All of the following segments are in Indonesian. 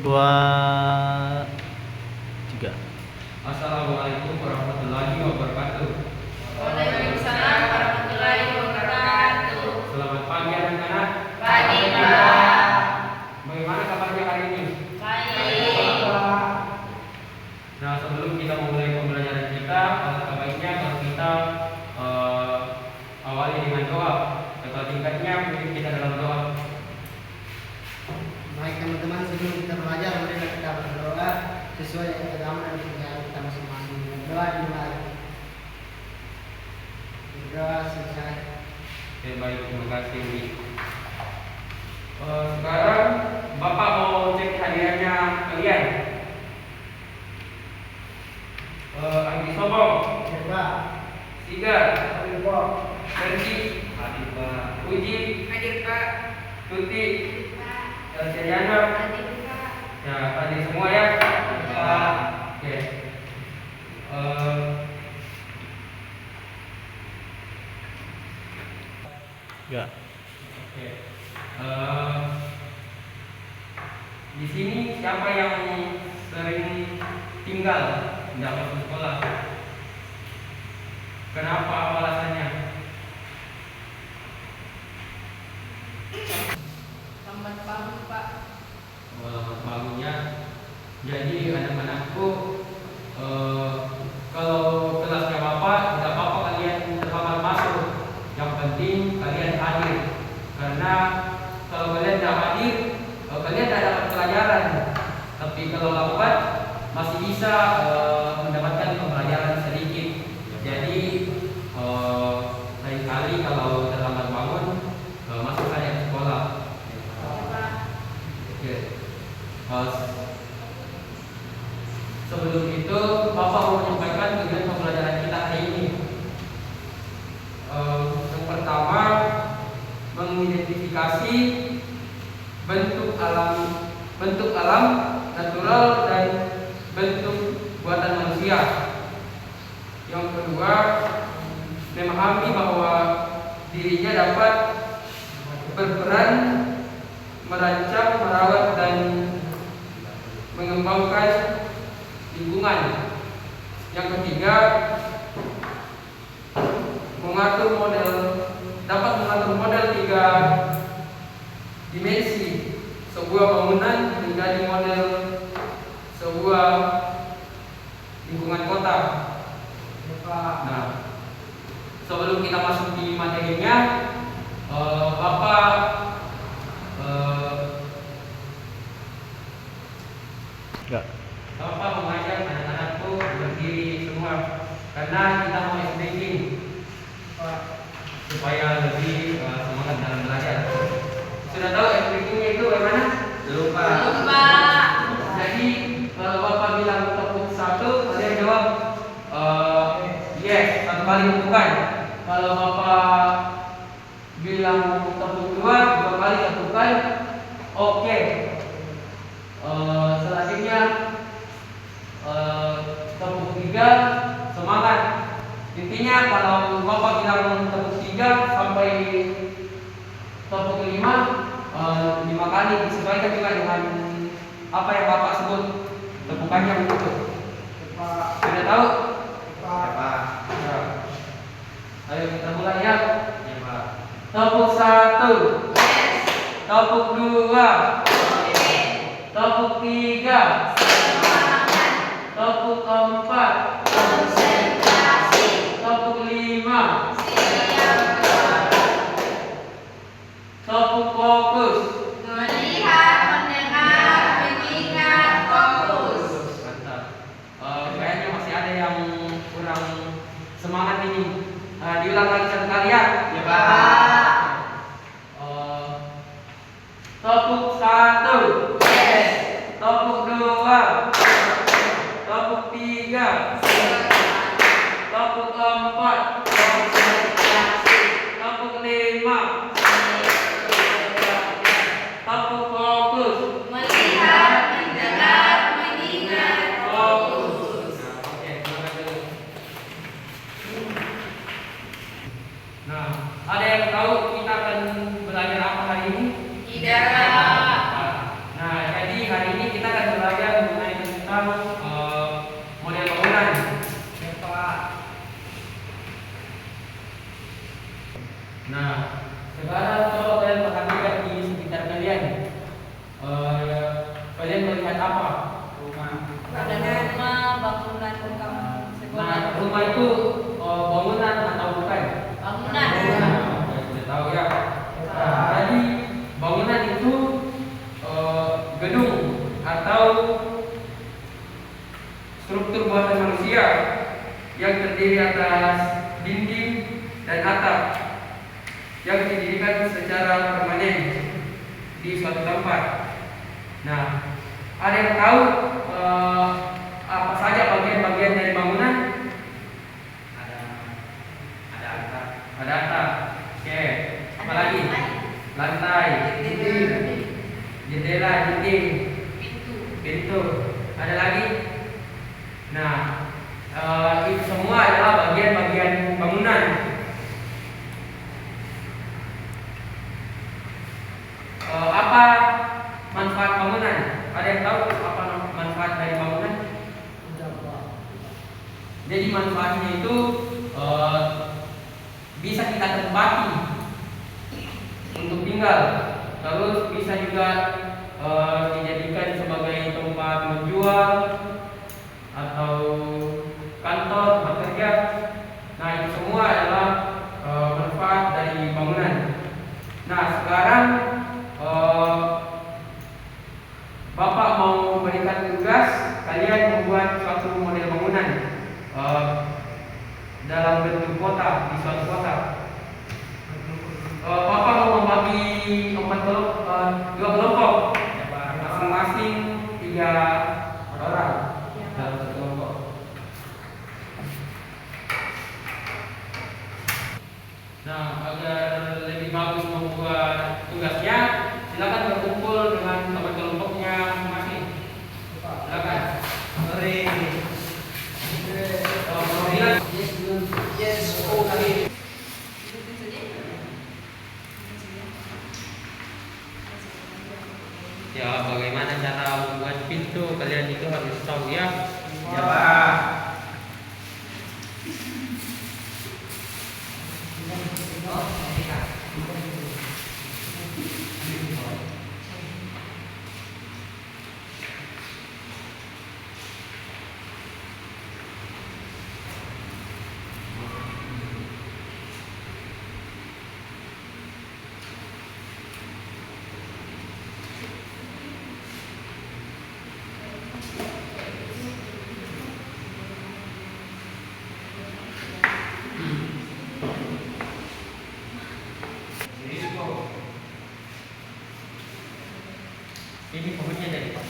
Dua, tiga. Assalamualaikum warahmatullahi wabarakatuh. Waalaikumsalam warahmatullahi wabarakatuh. Selamat pagi anak-anak. Pagi, Pak. Bagaimana kabarnya hari ini? Baik. Nah, sebelum kita memulai pembelajaran kita, alangkah baiknya kalau kita awali dengan doa. Ketua tingkatnya mungkin kita dalam doa. Baik teman-teman, sebelum kita belajar, marilah kita berdoa sesuai agama dan kepercayaan kita masing-masing. Berdoa dimulai. Berdoa selesai. Oke, baik, terima kasih Umi. Sekarang Bapak mau cek hadiahnya kalian. Andi Sobong, Coba. Sigar, Hadir, Pak. Ferdi, hadir Pak. Uji, Hadir, Pak. Tuti, Pak. Elsiana, Hadir, Pak. ya hadir semua ya. Oke. Ya. Oke. Di sini siapa yang sering tinggal tidak masuk sekolah? Kenapa alasannya? Lambat bangun, Pak. Lambat bangunnya. Jadi anak-anakku, kalau kelasnya Bapak tidak apa-apa kalian terlambat masuk. Yang penting kalian hadir. Karena kalau kalian tidak hadir, kalian tidak dapat pelajaran. Tapi kalau lambat masih bisa mendapatkan pembelajaran sedikit. Jadi lain kali kalau terlambat bangun, masuk saja ke sekolah. Oke. Sebelum itu, Bapak mau menyampaikan tujuan pembelajaran kita hari ini. Yang pertama, mengidentifikasi bentuk alam natural dan bentuk buatan manusia. Yang kedua, memahami bahwa dirinya dapat berperan merancang, merawat dan mengembangkan lingkungan. Yang ketiga, dapat mengatur model 3 dimensi sebuah bangunan menjadi model sebuah lingkungan kota. Nah, sebelum kita masuk di materinya, Bapak Ya. Bapak mengajak anak-anakku berdiri semua karena kita mau speaking supaya lebih semangat dalam belajar. Sudah tahu speakingnya itu bagaimana? Belum, Pak. Belum, Pak. Jadi kalau Bapak bilang tepuk 1, kalian jawab yes, 1 kali tepukan. Kalau Bapak bilang tepuk 2 kali tepukan. Oke. Selanjutnya tepuk 3, semangat. Intinya kalau Bapak bilang tepuk 3 sampai tepuk 5 kali, disesuaikan juga dengan apa yang Bapak sebut tepukannya begitu. Sudah tahu? Pak. Ya. Ayo kita mulai ya. Ya, Pak. Tepuk 1. Tepuk 2. Tepuk 3. Tepuk 4. Tepuk 5. Tepuk fokus. Melihat, mendengar, mengingat, fokus. Mantap. Kayaknya masih ada yang kurang semangat ini. Diulang lagi 1 kali ya. Ya, Pak. Tepuk 1. Tepuk 2. kita akan belajar mengenai tentang model bangunan. Nah, sekarang coba kalian perhatikan di sekitar kalian. Kalian melihat apa? Rumah. Ada rumah, bangunan, sekolah. Nah, rumah itu bangunan atau bukan? Bangunan. Sudah tahu ya. Jadi bangunan itu gedung atau struktur buatan manusia yang terdiri atas dinding dan atap yang didirikan secara permanen di suatu tempat. Nah, ada yang tahu apa saja bagian-bagian dari bangunan? Ada atap. Ada atap. Oke. Apa lagi? Lantai, jendela, dinding, pintu. Ada lagi? Nah, itu semua adalah bagian-bagian bangunan. Apa manfaat bangunan? Ada yang tahu apa manfaat dari bangunan? Jadi manfaatnya itu bisa kita tempati untuk tinggal, terus bisa juga dijadikan sebagai tempat menjual atau kantor bekerja. Nah, itu semua adalah manfaat dari bangunan. Nah, sekarang Bapak mau memberikan tugas kalian membuat suatu model bangunan dalam bentuk kota di suatu kota. Bapak mau membagi dua kelompok, masing-masing 3 orang dalam satu kelompok. Nah, agar lebih bagus membuat tugasnya, silakan berkumpul dengan teman kelompoknya masing-masing. Silakan. Ya, bagaimana cara membuat pintu kalian itu harus tahu ya. Ya, Pak. Ini pohonnya dari Pak.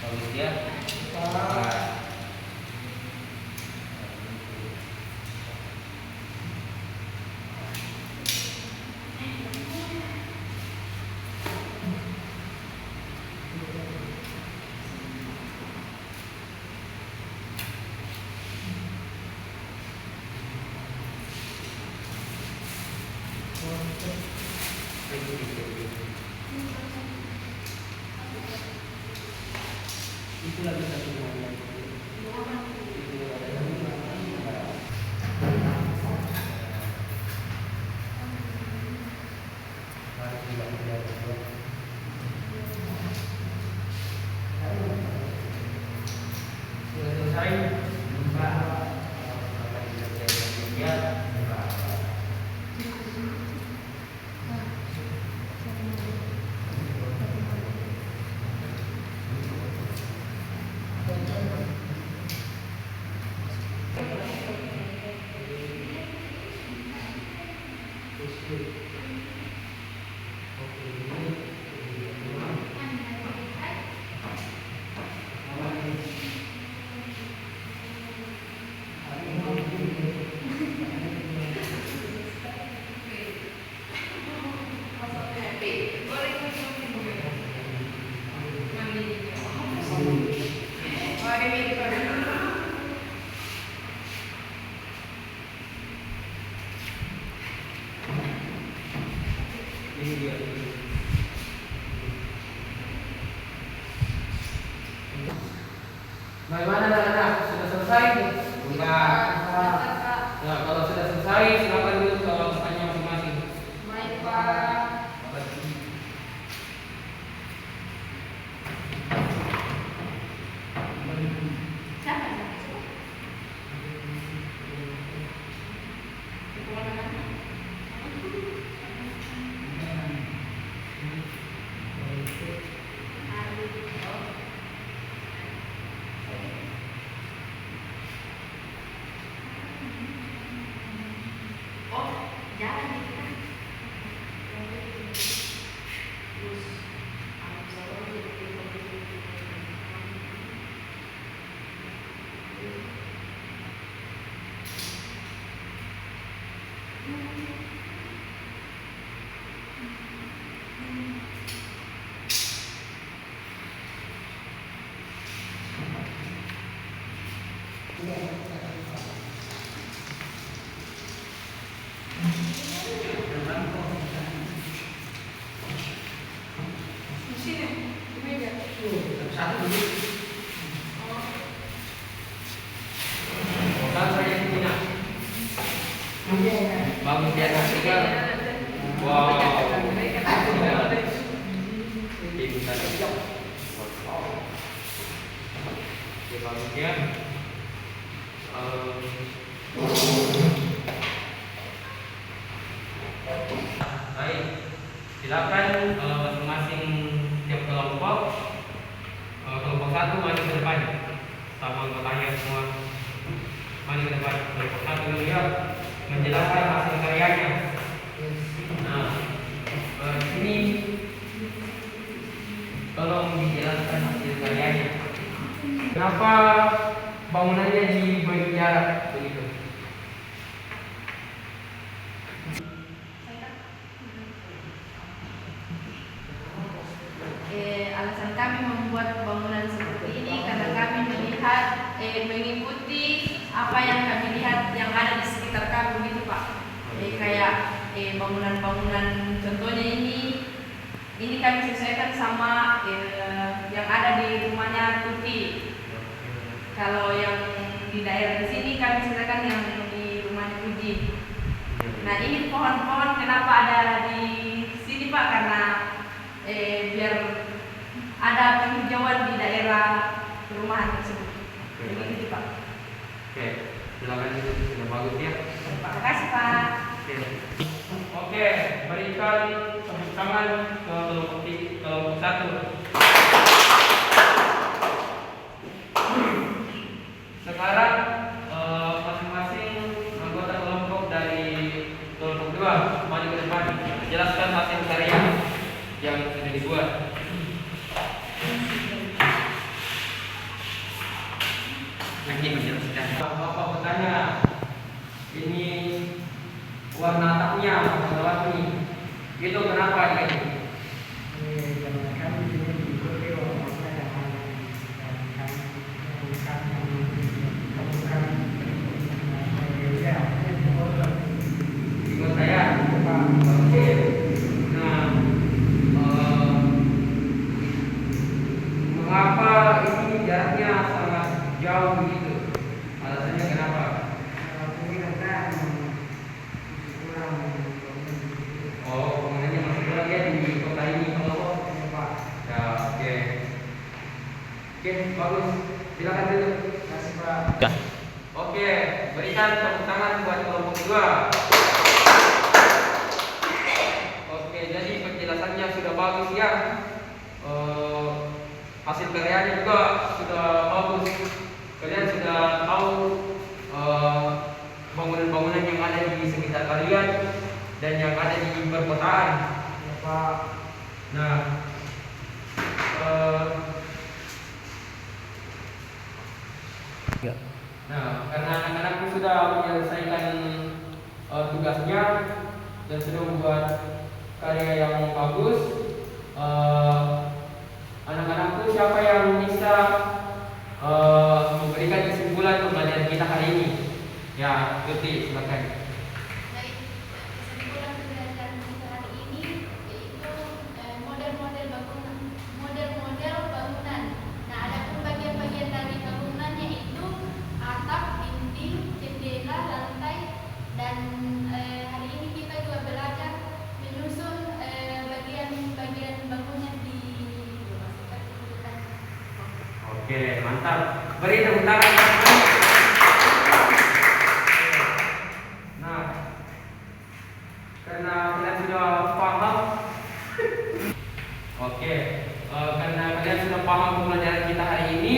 Bagus ya. Itu lagi satu selesai. Ini dia. Bagaimana anak-anak? Sudah selesai? Enggak. Nah, kalau sudah selesai, silakan dulu ke tempatnya masing-masing. Baik, Pak. Kan saya punya. Bagus dia kasihkan. Wow. Ibu saya. Oke, bagus ya. Baik. Silakan masing-masing tiap kelompok. Kelompok satu maju ke depan. Sama anggotanya semua. Mari ke depan. Kelompok satu ya menjelaskan hasil karyanya. Nah, di sini tolong dijelaskan hasil karyanya. Kenapa bangunannya dibagi jarak begitu? Alasan kami membuat bangunan seperti ini karena kami melihat mengikuti apa yang kami lihat yang ada di sekitar kami begitu Pak. Kayak bangunan-bangunan contohnya ini kami sesuaikan sama yang ada di rumahnya Tuti. Kalau yang di daerah di sini kami sesuaikan yang di rumahnya Puji. Nah ini pohon-pohon kenapa ada di sini Pak? Karena biar ada penghijauan di daerah perumahan tersebut. Begitu Pak. Oke, silakan itu sudah bagus ya. Terima kasih Pak. Oke, berikan tepuk tangan ke kelompok satu. Sekarang masing-masing anggota kelompok dari kelompok dua maju ke depan, jelaskan hasil karya yang sudah dibuat. Lagi menjelaskan. Bapak bertanya, ini warna atapnya warna-warni, itu kenapa dia? Ikut saya, Pak. Oke. Nah, mengapa ini jaraknya sangat jauh begitu? Alasannya kenapa? Oh, bangunannya masih kurang ya di kota ini, kalau ya, oke. Oke, bagus. Silakan dulu. Terima kasih Pak. Ya. Oke, berikan tepuk tangan buat kelompok kedua. Oke, jadi penjelasannya sudah bagus ya. Hasil karyanya juga sudah bagus. Kalian sudah tahu bangunan-bangunan yang ada di sekitar kalian. dan yang ada di perkotaan. Ya Pak. Nah, eh, Ya. Nah, karena anak-anakku sudah menyelesaikan tugasnya dan sudah membuat karya yang bagus, anak-anakku siapa yang bisa memberikan kesimpulan pembelajaran kita hari ini? Ya, Tuti, silakan. Baik, kesimpulan pembelajaran kita hari ini yaitu model-model bangunan. Nah, adapun bagian-bagian dari bangunan yaitu atap, dinding, jendela, lantai, dan hari ini kita juga belajar menyusun bagian-bagian bangunan di rumah kita. Oke, mantap. Beri tepuk tangan. Nah, karena kalian sudah paham, oke, karena kalian sudah paham pembelajaran kita hari ini,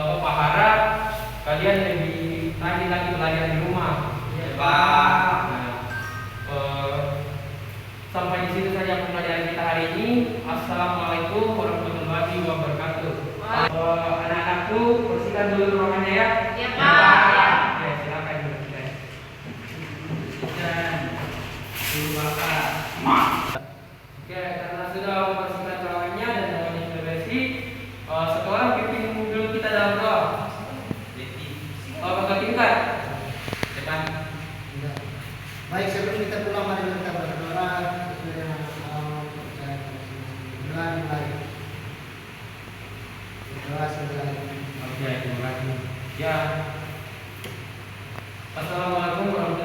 Bapak harap kalian lebih rajin lagi belajar di rumah. Ya, Pak. Nah, sampai di situ saja pembelajaran kita hari ini. Assalamualaikum warahmatullahi wabarakatuh. Anak-anakku, bersihkan dulu ruangannya ya. Ya, Pak. Ya, silakan bersihkan. Bersihkan dulu Bapak. Oke, karena sudah membersihkan ruangannya dan ruangannya sudah bersih, satu orang pimpin dulu kita dalam doa. Kakak tingkat. Depan. Ya. Baik, sebelum kita pulang mari kita berdoa sesuai dengan kepercayaan kita. Mulai. Berdoa sekali. Oke, terima kasih. Ya. Assalamualaikum warahmatullahi